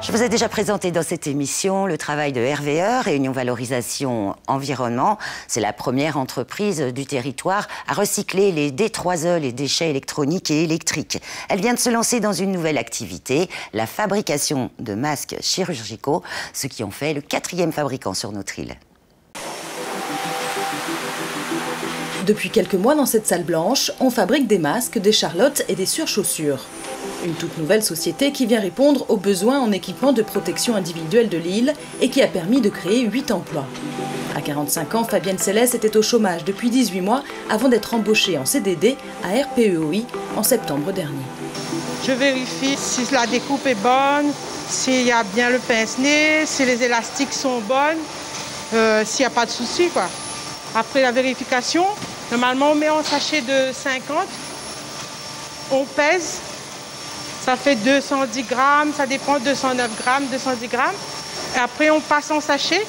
Je vous ai déjà présenté dans cette émission le travail de RVE, Réunion Valorisation Environnement. C'est la première entreprise du territoire à recycler les D3E, les déchets électroniques et électriques. Elle vient de se lancer dans une nouvelle activité, la fabrication de masques chirurgicaux, ce qui en fait le 4e fabricant sur notre île. Depuis quelques mois, dans cette salle blanche, on fabrique des masques, des charlottes et des surchaussures. Une toute nouvelle société qui vient répondre aux besoins en équipement de protection individuelle de l'île et qui a permis de créer 8 emplois. À 45 ans, Fabienne Célès était au chômage depuis 18 mois avant d'être embauchée en CDD à RPEOI en septembre dernier. Je vérifie si la découpe est bonne, s'il y a bien le pince-nez, si les élastiques sont bonnes, s'il n'y a pas de souci, quoi. Après la vérification, normalement on met en sachet de 50, on pèse, ça fait 210 grammes, ça dépend, 209 grammes, 210 grammes. Et après on passe en sachet,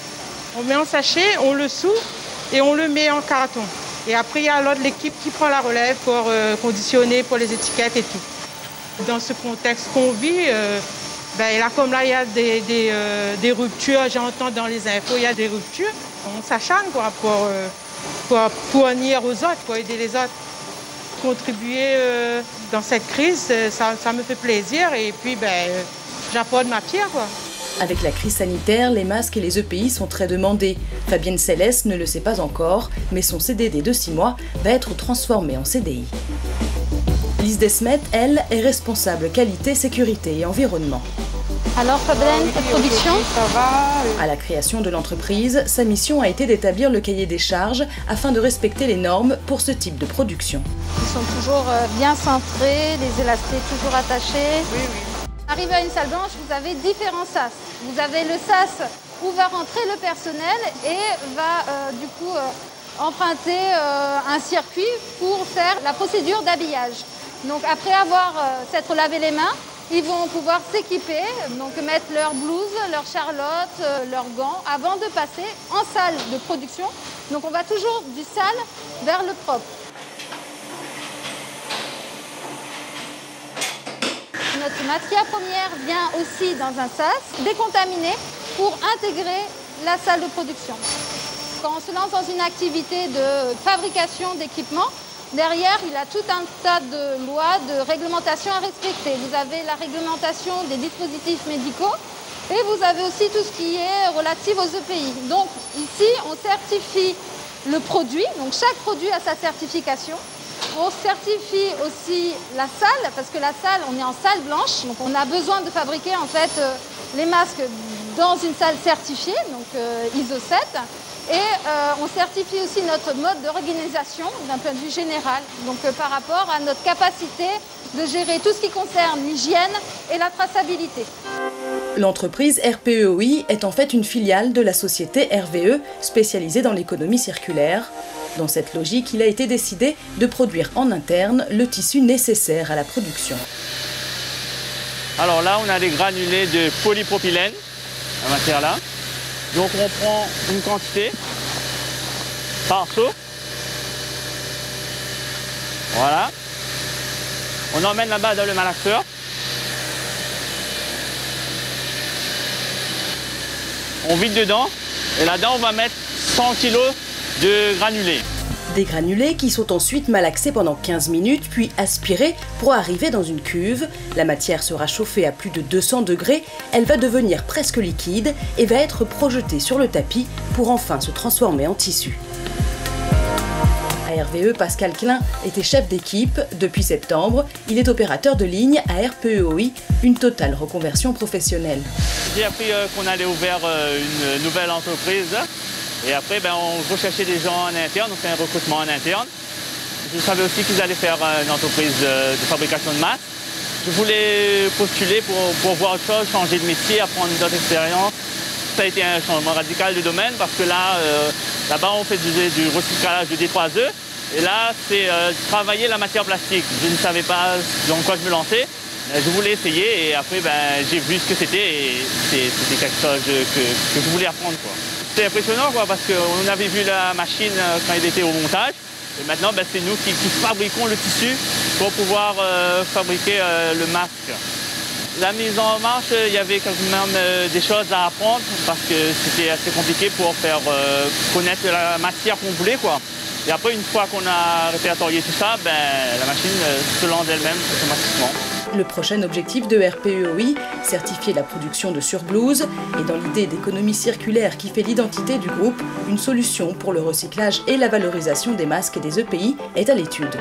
on met en sachet, on le soud et on le met en carton. Et après il y a l'autre l'équipe qui prend la relève pour conditionner, pour les étiquettes et tout. Dans ce contexte qu'on vit, là comme là il y a des ruptures, j'entends dans les infos, il y a des ruptures. On s'acharne pour nuire aux autres, pour aider les autres. Contribuer dans cette crise, ça me fait plaisir et puis j'apporte ma pierre, quoi. Avec la crise sanitaire, les masques et les EPI sont très demandés. Fabienne Célès ne le sait pas encore, mais son CDD de 6 mois va être transformé en CDI. Lise Desmet, elle, est responsable qualité, sécurité et environnement. Alors Fabienne, cette production, ça va. À la création de l'entreprise, sa mission a été d'établir le cahier des charges afin de respecter les normes pour ce type de production. Ils sont toujours bien centrés, les élastiques toujours attachés. Oui. Arrivé à une salle blanche, vous avez différents sas. Vous avez le sas où va rentrer le personnel et va emprunter un circuit pour faire la procédure d'habillage. Donc après avoir s'être lavé les mains, ils vont pouvoir s'équiper, donc mettre leur blouse, leur charlotte, leurs gants, avant de passer en salle de production. Donc on va toujours du sale vers le propre. Notre matière première vient aussi dans un sas décontaminé pour intégrer la salle de production. Quand on se lance dans une activité de fabrication d'équipements, derrière, il y a tout un tas de lois, de réglementations à respecter. Vous avez la réglementation des dispositifs médicaux et vous avez aussi tout ce qui est relatif aux EPI. Donc ici, on certifie le produit. Donc chaque produit a sa certification. On certifie aussi la salle, parce que la salle, on est en salle blanche. Donc on a besoin de fabriquer en fait les masques dans une salle certifiée, donc ISO 7. Et on certifie aussi notre mode d'organisation d'un point de vue général, donc par rapport à notre capacité de gérer tout ce qui concerne l'hygiène et la traçabilité. L'entreprise RPEOI est en fait une filiale de la société RVE spécialisée dans l'économie circulaire. Dans cette logique, il a été décidé de produire en interne le tissu nécessaire à la production. Alors là, on a des granulés de polypropylène, la matière là. Donc on prend une quantité par seau. Voilà. On emmène là-bas dans le malaxeur. On vide dedans et là-dedans on va mettre 100 kg de granulés. Des granulés qui sont ensuite malaxés pendant 15 minutes puis aspirés pour arriver dans une cuve. La matière sera chauffée à plus de 200 degrés, elle va devenir presque liquide et va être projetée sur le tapis pour enfin se transformer en tissu. À RVE, Pascal Klein était chef d'équipe. Depuis septembre, il est opérateur de ligne à RPEOI, une totale reconversion professionnelle. J'ai appris qu'on allait ouvrir une nouvelle entreprise. Et après, on recherchait des gens en interne, on fait un recrutement en interne. Je savais aussi qu'ils allaient faire une entreprise de fabrication de masques. Je voulais postuler pour voir autre chose, changer de métier, apprendre d'autres expériences. Ça a été un changement radical de domaine parce que là-bas, on fait du recyclage de D3E. Et là, c'est travailler la matière plastique. Je ne savais pas dans quoi je me lançais. Je voulais essayer et après, j'ai vu ce que c'était et c'était quelque chose que je voulais apprendre, quoi. C'est impressionnant parce qu'on avait vu la machine quand il était au montage et maintenant c'est nous qui fabriquons le tissu pour pouvoir fabriquer le masque. La mise en marche, il y avait quand même des choses à apprendre parce que c'était assez compliqué pour faire connaître la matière qu'on voulait, quoi. Et après, une fois qu'on a répertorié tout ça, la machine se lance d'elle-même automatiquement. Le prochain objectif de RPEOI, certifier la production de surblouses, et dans l'idée d'économie circulaire qui fait l'identité du groupe, une solution pour le recyclage et la valorisation des masques et des EPI est à l'étude.